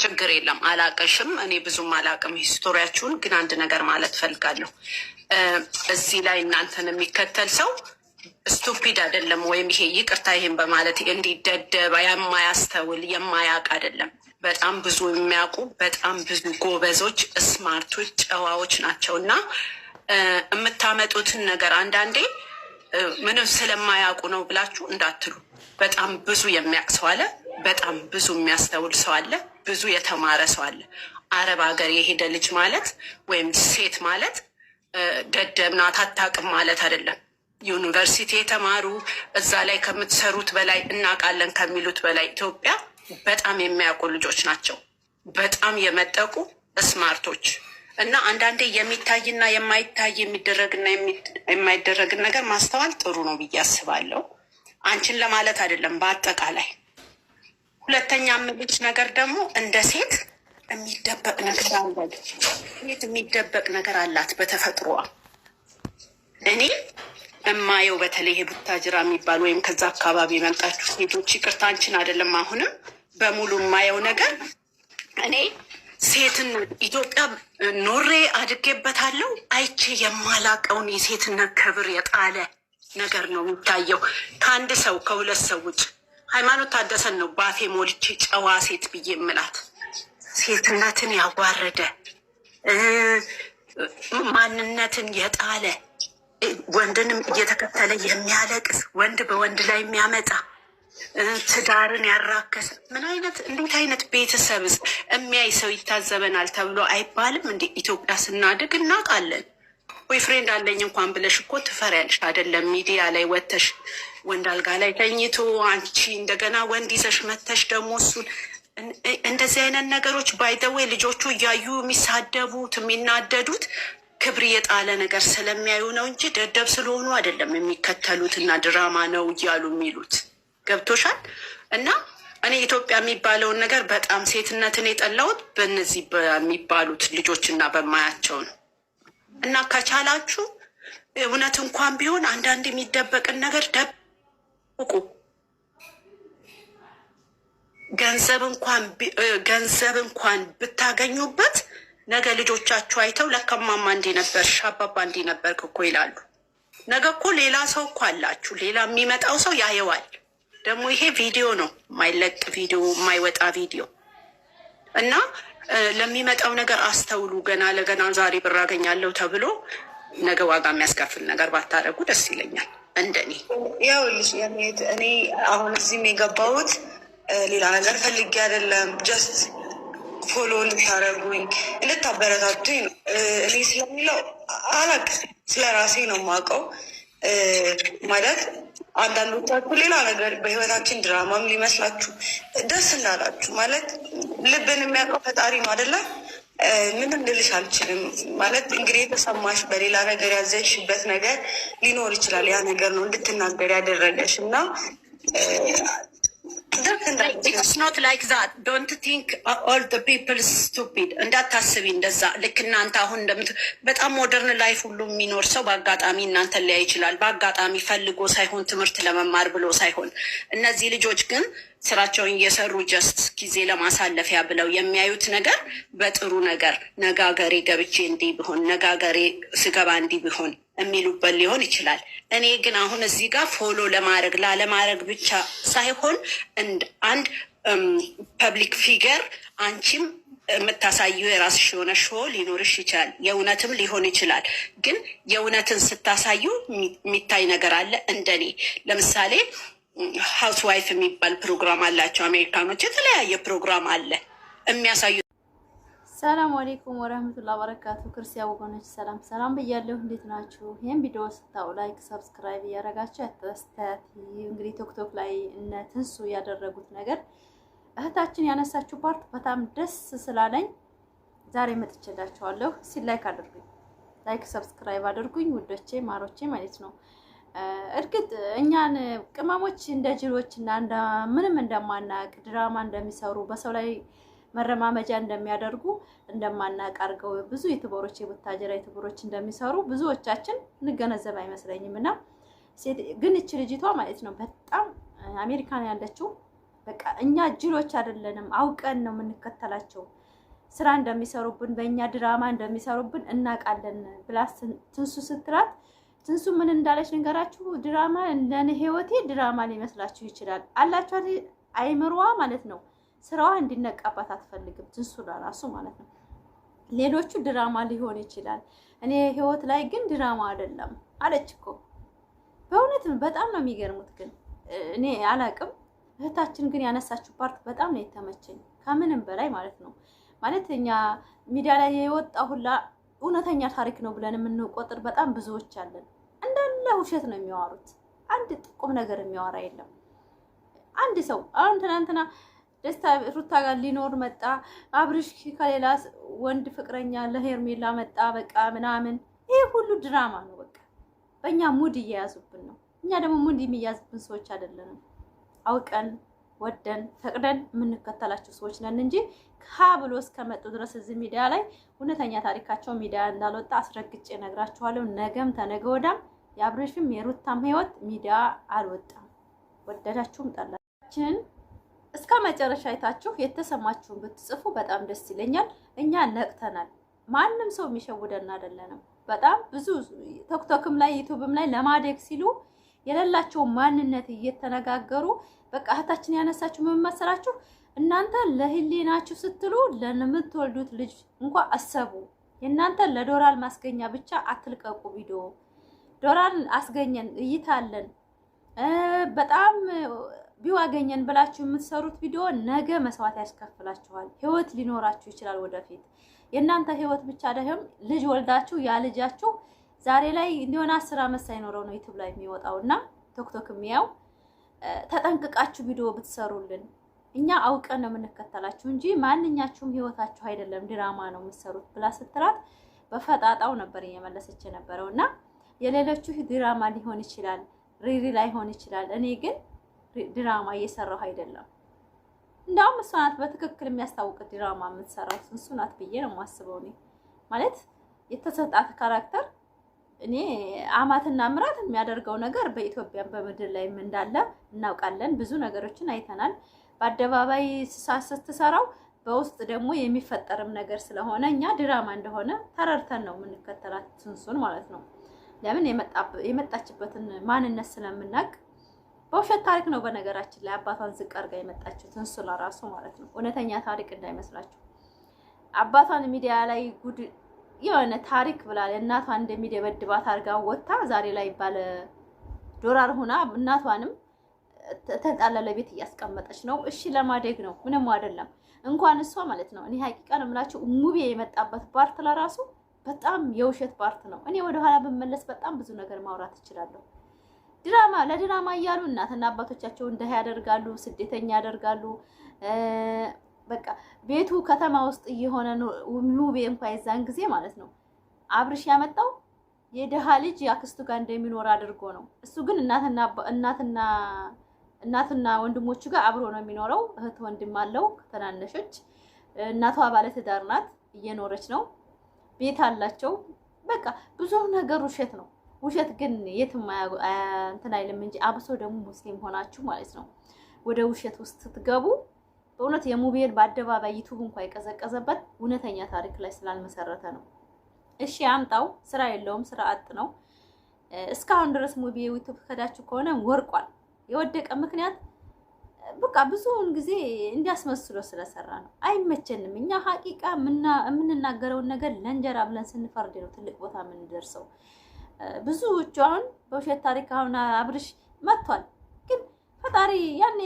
ችግር የለም አላቀሽም። እኔ ብዙም አላቅም ሂስቶሪያችሁን፣ ግን አንድ ነገር ማለት ፈልጋለሁ። እዚህ ላይ እናንተን የሚከተል ሰው ስቱፒድ አይደለም፣ ወይም ይሄ ይቅርታ ይሄን በማለት እንዲደደብ የማያስተውል የማያውቅ አይደለም። በጣም ብዙ የሚያውቁ በጣም ብዙ ጎበዞች፣ ስማርቶች፣ ጨዋዎች ናቸው እና የምታመጡትን ነገር አንዳንዴ ምንም ስለማያውቁ ነው ብላችሁ እንዳትሉ። በጣም ብዙ የሚያውቅ ሰው አለ። በጣም ብዙ የሚያስተውል ሰው አለ። ብዙ የተማረ ሰው አለ። አረብ ሀገር የሄደ ልጅ ማለት ወይም ሴት ማለት ደደብ ናት አታውቅም ማለት አይደለም። ዩኒቨርሲቲ የተማሩ እዛ ላይ ከምትሰሩት በላይ እናውቃለን ከሚሉት በላይ ኢትዮጵያ በጣም የሚያውቁ ልጆች ናቸው። በጣም የመጠቁ ስማርቶች እና አንዳንዴ የሚታይና የማይታይ የሚደረግና የማይደረግን ነገር ማስተዋል ጥሩ ነው ብዬ አስባለሁ። አንቺን ለማለት አይደለም በአጠቃላይ። ሁለተኛ የምልሽ ነገር ደግሞ እንደ ሴት የሚደበቅ ነገር አለ። ሴት የሚደበቅ ነገር አላት በተፈጥሮዋ። እኔ እማየው በተለይ ቡታጅራ የሚባል ወይም ከዛ አካባቢ የመጣችሁ ሴቶች ይቅርታ አንቺን አይደለም አሁንም በሙሉ የማየው ነገር እኔ ሴትን ኢትዮጵያ ኖሬ አድጌበታለሁ አይቼ የማላቀውን የሴትነት ክብር የጣለ ነገር ነው የሚታየው ከአንድ ሰው ከሁለት ሰው ውጭ። ሃይማኖት ታደሰን ነው ባፌ ሞልቼ ጨዋ ሴት ብዬ የምላት። ሴትነትን ያዋረደ ማንነትን የጣለ ወንድንም እየተከተለ የሚያለቅስ ወንድ በወንድ ላይ የሚያመጣ ትዳርን ያራከሰ ምን አይነት እንዴት አይነት ቤተሰብስ የሚያይ ሰው ይታዘበናል ተብሎ አይባልም እንዴ? ኢትዮጵያ ስናድግ እናውቃለን። ቦይፍሬንድ አለኝ እንኳን ብለሽ እኮ ትፈሪያለሽ አይደለም? ሚዲያ ላይ ወተሽ ወንድ አልጋ ላይ ተኝቶ አንቺ እንደገና ወንድ ይዘሽ መተሽ ደግሞ እሱን እንደዚህ አይነት ነገሮች ባይተዌ ልጆቹ እያዩ የሚሳደቡት የሚናደዱት ክብር የጣለ ነገር ስለሚያዩ ነው እንጂ ደደብ ስለሆኑ አይደለም የሚከተሉት እና ድራማ ነው እያሉ የሚሉት። ገብቶሻል? እና እኔ ኢትዮጵያ የሚባለውን ነገር በጣም ሴትነትን የጠላሁት በእነዚህ በሚባሉት ልጆች እና በማያቸው ነው። እና ከቻላችሁ እውነት እንኳን ቢሆን አንዳንድ የሚደበቅን ነገር ደብቁ። ገንዘብ እንኳን ብታገኙበት ነገ ልጆቻችሁ አይተው ለከማማ እንዲህ ነበርሽ አባባ እንዲህ ነበርክ እኮ ይላሉ። ነገ እኮ ሌላ ሰው እኮ አላችሁ። ሌላ የሚመጣው ሰው ያየዋል። ደግሞ ይሄ ቪዲዮ ነው፣ የማይለቅ ቪዲዮ፣ የማይወጣ ቪዲዮ እና ለሚመጣው ነገር አስተውሉ። ገና ለገና ዛሬ ብር አገኛለሁ ተብሎ ነገ ዋጋ የሚያስከፍል ነገር ባታደርጉ ደስ ይለኛል። እንደኔ ያው እኔ አሁን እዚህም የገባሁት ሌላ ነገር ፈልጌ አይደለም። ጀስት ፎሎ ልታደርጉኝ ልታበረታቱኝ ነው። እኔ ስለሚለው አላውቅም፣ ስለ ራሴ ነው የማውቀው። ማለት አንዳንዶቻችሁ ሌላ ነገር በህይወታችን ድራማም ሊመስላችሁ ደስ እንዳላችሁ፣ ማለት ልብን የሚያውቀው ፈጣሪ ነው አይደለ? ምንም ልልሽ አልችልም። ማለት እንግዲህ የተሰማሽ በሌላ ነገር ያዘንሽበት ነገር ሊኖር ይችላል። ያ ነገር ነው እንድትናገር ያደረገሽ እና It's not like that. Don't think all the people stupid. እንዳታስቢ እንደዛ። ልክ እናንተ አሁን በጣም ሞደርን ላይፍ ሁሉ የሚኖር ሰው በአጋጣሚ እናንተ ሊያይ ይችላል። በአጋጣሚ ፈልጎ ሳይሆን ትምህርት ለመማር ብሎ ሳይሆን። እነዚህ ልጆች ግን ስራቸውን እየሰሩ ጀስት ጊዜ ለማሳለፊያ ብለው የሚያዩት ነገር በጥሩ ነገር ነጋገሬ ገብቼ እንዲህ ቢሆን ነጋገሬ ስገባ እንዲህ ቢሆን የሚሉበት ሊሆን ይችላል። እኔ ግን አሁን እዚህ ጋር ፎሎ ለማድረግ ላለማድረግ ብቻ ሳይሆን አንድ ፐብሊክ ፊገር አንቺም የምታሳየው የራስሽ የሆነ ሾው ሊኖርሽ ይችላል። የእውነትም ሊሆን ይችላል። ግን የእውነትን ስታሳዩ የሚታይ ነገር አለ። እንደኔ ለምሳሌ ሀውስ ዋይፍ የሚባል ፕሮግራም አላቸው አሜሪካኖች። የተለያየ ፕሮግራም አለ የሚያሳዩ። ሰላም አለይኩም ወራህመቱላሂ ወበረካቱ። ክርስቲያን ወገኖች ሰላም ሰላም ብያለሁ። እንዴት ናችሁ? ይሄን ቪዲዮ ስታዩ ላይክ ሰብስክራይብ እያደረጋችሁ አስተያየት እንግዲህ ቲክቶክ ላይ እነ ትንሱ ያደረጉት ነገር እህታችን ያነሳችሁ ፓርት በጣም ደስ ስላለኝ ዛሬ መጥቼላችኋለሁ። እስኪ ላይክ አድርጉኝ፣ ላይክ ሰብስክራይብ አድርጉኝ ውዶቼ ማሮቼ ማለት ነው። እርግጥ እኛን ቅመሞች እንደ ጅሎች እና እንደ ምንም እንደማናቅ ድራማ እንደሚሰሩ በሰው ላይ መረማመጃ እንደሚያደርጉ እንደማናቅ አድርገው ብዙ ዩቲዩበሮች የቡታጀራ ዩቲዩበሮች እንደሚሰሩ ብዙዎቻችን እንገነዘብ አይመስለኝም። እና ግን እቺ ልጅቷ ማለት ነው በጣም አሜሪካን ያለችው በቃ እኛ ጅሎች አይደለንም፣ አውቀን ነው የምንከተላቸው። ስራ እንደሚሰሩብን በእኛ ድራማ እንደሚሰሩብን እናውቃለን ብላ ትንሱ ስትላት ትንሱ ምን እንዳለች ንገራችሁ። ድራማ ለኔ ህይወቴ ድራማ ሊመስላችሁ ይችላል አላችሁ አይምሮዋ ማለት ነው። ስራዋ እንዲነቃባት አትፈልግም ትንሱ ለራሱ ማለት ነው። ሌሎቹ ድራማ ሊሆን ይችላል፣ እኔ ህይወት ላይ ግን ድራማ አይደለም አለች እኮ። በእውነትም በጣም ነው የሚገርሙት። ግን እኔ አላቅም። እህታችን ግን ያነሳችው ፓርት በጣም ነው የተመቸኝ ከምንም በላይ ማለት ነው። ማለት እኛ ሚዲያ ላይ የወጣ ሁላ እውነተኛ ታሪክ ነው ብለን የምንቆጥር በጣም ብዙዎች አለን። እንዳለ ውሸት ነው የሚያወሩት። አንድ ጥቁም ነገር የሚያወራ የለም። አንድ ሰው አሁን ትናንትና ደስታ ሩታ ጋር ሊኖር መጣ፣ አብርሽ ከሌላ ወንድ ፍቅረኛ ለሄርሜላ መጣ፣ በቃ ምናምን። ይሄ ሁሉ ድራማ ነው። በቃ በእኛ ሙድ እየያዙብን ነው። እኛ ደግሞ ሙድ የሚያዝብን ሰዎች አይደለንም። አውቀን ወደን ፈቅደን የምንከተላቸው ሰዎች ነን እንጂ ካ ብሎ እስከመጡ ድረስ እዚህ ሚዲያ ላይ እውነተኛ ታሪካቸው ሚዲያ እንዳልወጣ አስረግጬ ነግራችኋለሁ። ነገም ተነገ ወዳም የአብርሽም የሩታም ህይወት ሚዲያ አልወጣም። ወደዳችሁም ጠላችሁን እስከ መጨረሻ አይታችሁ የተሰማችሁን ብትጽፉ በጣም ደስ ይለኛል። እኛ ነቅተናል። ማንም ሰው የሚሸውደን አይደለንም። በጣም ብዙ ቲክቶክም ላይ ዩቲዩብም ላይ ለማደግ ሲሉ የሌላቸው ማንነት እየተነጋገሩ በቃ እህታችን ያነሳችሁ ምን መሰላችሁ? እናንተ ለህሊናችሁ ስትሉ ለምትወልዱት ልጅ እንኳን አሰቡ። የእናንተ ለዶላር ማስገኛ ብቻ አትልቀቁ ቪዲዮ። ዶላር አስገኘን እይታለን በጣም ቢዋገኘን ብላችሁ የምትሰሩት ቪዲዮ ነገ መስዋዕት ያስከፍላችኋል። ህይወት ሊኖራችሁ ይችላል ወደፊት። የእናንተ ህይወት ብቻ አይደለም፣ ልጅ ወልዳችሁ ያ ልጃችሁ ዛሬ ላይ እንዲሆነ 10 ዓመት ሳይኖረው ነው ዩቲዩብ ላይ የሚወጣውና ቲክቶክ የሚያው ተጠንቅቃችሁ ቪዲዮ ብትሰሩልን እኛ አውቀን ነው የምንከተላችሁ እንጂ ማንኛችሁም ህይወታችሁ አይደለም ድራማ ነው የምትሰሩት ብላ ስትላት በፈጣጣው ነበር እየመለሰች የነበረውና የሌሎቹ ድራማ ሊሆን ይችላል፣ ሪሪ ላይሆን ይችላል። እኔ ግን ድራማ እየሰራሁ አይደለም። እንዳውም እሷ ናት በትክክል የሚያስታውቅ ድራማ የምትሰራው እሱ ናት ብዬ ነው የማስበው። እኔ ማለት የተሰጣት ካራክተር እኔ አማትና ምራት የሚያደርገው ነገር በኢትዮጵያ በምድር ላይ እንዳለ እናውቃለን። ብዙ ነገሮችን አይተናል። በአደባባይ ስትሰራው በውስጥ ደግሞ የሚፈጠርም ነገር ስለሆነ እኛ ድራማ እንደሆነ ተረድተን ነው የምንከተላት ትንሱን ማለት ነው። ለምን የመጣችበትን ማንነት ስለምናውቅ። በውሸት ታሪክ ነው በነገራችን ላይ አባቷን ዝቅ አድርጋ የመጣችው ትንሱ ለራሱ ማለት ነው። እውነተኛ ታሪክ እንዳይመስላችሁ። አባቷን ሚዲያ ላይ ጉድ የሆነ ታሪክ ብላ እናቷን እንደሚደበድባት አድርጋ ወጣ ዛሬ ላይ ባለ ዶላር ሆና እናቷንም ተጣላለ ቤት እያስቀመጠች ነው። እሺ ለማደግ ነው፣ ምንም አይደለም። እንኳን እሷ ማለት ነው። እኔ ሀቂቃ ነው የምላችሁ ሙቤ የመጣበት ፓርት ለራሱ በጣም የውሸት ፓርት ነው። እኔ ወደ ኋላ ብመለስ በጣም ብዙ ነገር ማውራት እችላለሁ። ድራማ ለድራማ እያሉ እናትና አባቶቻቸው እንደህ ያደርጋሉ፣ ስደተኛ ያደርጋሉ። በቃ ቤቱ ከተማ ውስጥ እየሆነ ሙቤ እንኳን የዛን ጊዜ ማለት ነው አብርሽ ያመጣው የደሃ ልጅ ያክስቱ ጋር እንደሚኖር አድርጎ ነው። እሱ ግን እናትና ወንድሞቹ ጋር አብሮ ነው የሚኖረው። እህት ወንድም አለው ከተናነሾች። እናቷ ባለትዳር ናት፣ እየኖረች ነው፣ ቤት አላቸው። በቃ ብዙ ነገር ውሸት ነው። ውሸት ግን የትም እንትን አይልም እንጂ አብሶ ደግሞ ሙስሊም ሆናችሁ ማለት ነው ወደ ውሸት ውስጥ ስትገቡ በእውነት የሙቤን በአደባባይ ዩቲዩብ እንኳን የቀዘቀዘበት እውነተኛ ታሪክ ላይ ስላልመሰረተ ነው። እሺ አምጣው፣ ስራ የለውም፣ ስራ አጥ ነው። እስካሁን ድረስ ሙቤ ዩቲዩብ ከዳችሁ ከሆነ ወርቋል። የወደቀ ምክንያት በቃ ብዙውን ጊዜ እንዲያስመስሎ ስለሰራ ነው። አይመቸንም። እኛ ሀቂቃ የምንናገረውን ነገር ለእንጀራ ብለን ስንፈርድ ነው ትልቅ ቦታ የምንደርሰው። ብዙዎቹ አሁን በውሸት ታሪክ አሁን አብርሽ መጥቷል፣ ግን ፈጣሪ ያኔ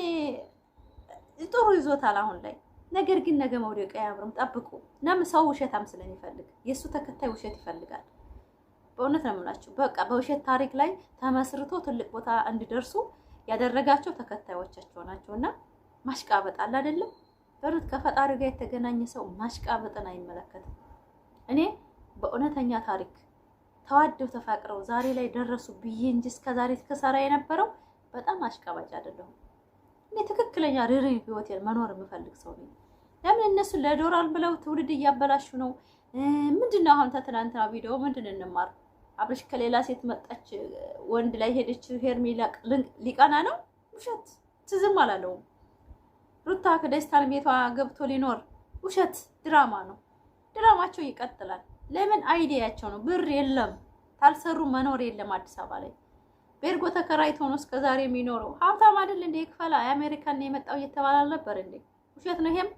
ጥሩ ይዞታል አሁን ላይ። ነገር ግን ነገ መውደቅ አያምርም፣ ጠብቁ። ሰው ውሸታም ስለሚፈልግ የእሱ ተከታይ ውሸት ይፈልጋል። በእውነት ነው የምላችሁ። በቃ በውሸት ታሪክ ላይ ተመስርቶ ትልቅ ቦታ እንዲደርሱ ያደረጋቸው ተከታዮቻቸው ናቸውና ማሽቃበጥ አለ አይደለም። በሩት ከፈጣሪ ጋር የተገናኘ ሰው ማሽቃበጥን አይመለከትም። እኔ በእውነተኛ ታሪክ ተዋደው ተፋቅረው ዛሬ ላይ ደረሱ ብዬ እንጂ እስከዛሬ ተከሰራ የነበረው በጣም አሽቃባጭ አይደለም። እኔ ትክክለኛ ሪሪ ህይወት መኖር የምፈልግ ሰው ነኝ። ለምን እነሱ ለዶላር ብለው ትውልድ እያበላሹ ነው? ምንድነው አሁን ተትናንትና ቪዲዮ ምንድን እንማር? አብርሽ ከሌላ ሴት መጣች፣ ወንድ ላይ ሄደች፣ ሄርሜላ ሊቀና ነው። ውሸት ትዝም አላለውም። ሩታ ከደስታን ቤቷ ገብቶ ሊኖር ውሸት ድራማ ነው። ድራማቸው ይቀጥላል። ለምን አይዲያቸው ነው። ብር የለም ታልሰሩ መኖር የለም። አዲስ አበባ ላይ ቤርጎ ተከራይቶ ነው እስከዛሬ የሚኖረው። ሀብታም አይደል እንዴ? ይክፈላ የአሜሪካን ነው የመጣው እየተባለ ነበር እንዴ? ውሸት ነው ይሄም።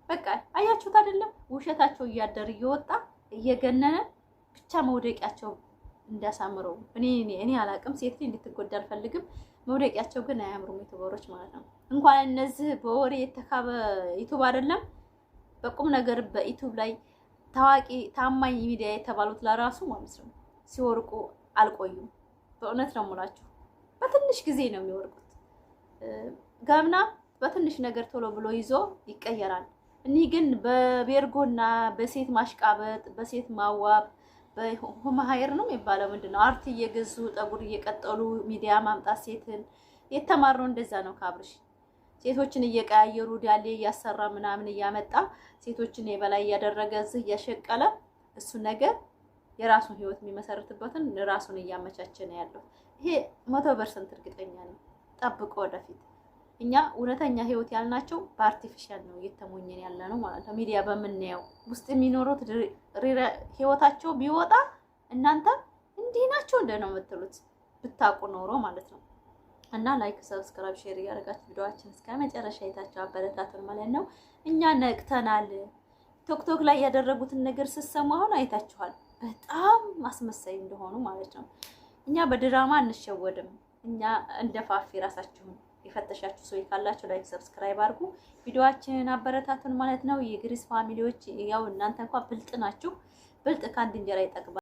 በቃ አያችሁት አይደለም? ውሸታቸው እያደር እየወጣ እየገነነ ብቻ መውደቂያቸው እንዲያሳምረው እኔ አላቅም። ሴት ልጅ እንድትጎዳ አልፈልግም። መውደቂያቸው ግን አያምሩም ዩቲዩበሮች ማለት ነው። እንኳን እነዚህ በወሬ የተካበ ዩቲዩብ አይደለም በቁም ነገር በዩቲዩብ ላይ ታዋቂ ታማኝ ሚዲያ የተባሉት ለራሱ ማለት ነው ሲወርቁ አልቆዩም። በእውነት ነው የምላችሁ። በትንሽ ጊዜ ነው የሚወርቁት። ገምና በትንሽ ነገር ቶሎ ብሎ ይዞ ይቀየራል። እኒህ ግን በቤርጎና በሴት ማሽቃበጥ፣ በሴት ማዋብ፣ በሆማሃየር ነው የሚባለው ምንድነው አርት እየገዙ ጠጉር እየቀጠሉ ሚዲያ ማምጣት ሴትን የተማረው እንደዛ ነው። ካብርሽ ሴቶችን እየቀያየሩ ዳሌ እያሰራ ምናምን እያመጣ ሴቶችን የበላይ እያደረገ እዚህ እያሸቀለ እሱ ነገር የራሱን ህይወት የሚመሰርትበትን ራሱን እያመቻቸ ነው ያለው። ይሄ 100% እርግጠኛ ነኝ። ጠብቆ ወደፊት እኛ እውነተኛ ህይወት ያልናቸው በአርቲፊሻል ነው እየተሞኘን ያለ ነው ማለት ነው። ሚዲያ በምናየው ውስጥ የሚኖሩት ህይወታቸው ቢወጣ እናንተ እንዲህ ናቸው እንደ ነው የምትሉት ብታውቁ ኖሮ ማለት ነው። እና ላይክ፣ ሰብስክራይብ፣ ሼር እያደረጋችሁ ቪዲዮአችን እስከ መጨረሻ አይታችሁ አበረታቱን ማለት ነው። እኛ ነቅተናል። ቶክቶክ ላይ ያደረጉትን ነገር ስትሰሙ አሁን አይታችኋል። በጣም አስመሳይ እንደሆኑ ማለት ነው። እኛ በድራማ አንሸወድም። እኛ እንደፋፊ ራሳችሁን የፈተሻችሁ ሰው ካላችሁ ላይክ ሰብስክራይብ አድርጉ፣ ቪዲዮአችንን አበረታቱን ማለት ነው። የግሪስ ፋሚሊዎች ያው እናንተ እንኳን ብልጥ ናችሁ። ብልጥ ከአንድ እንጀራ ይጠግባል።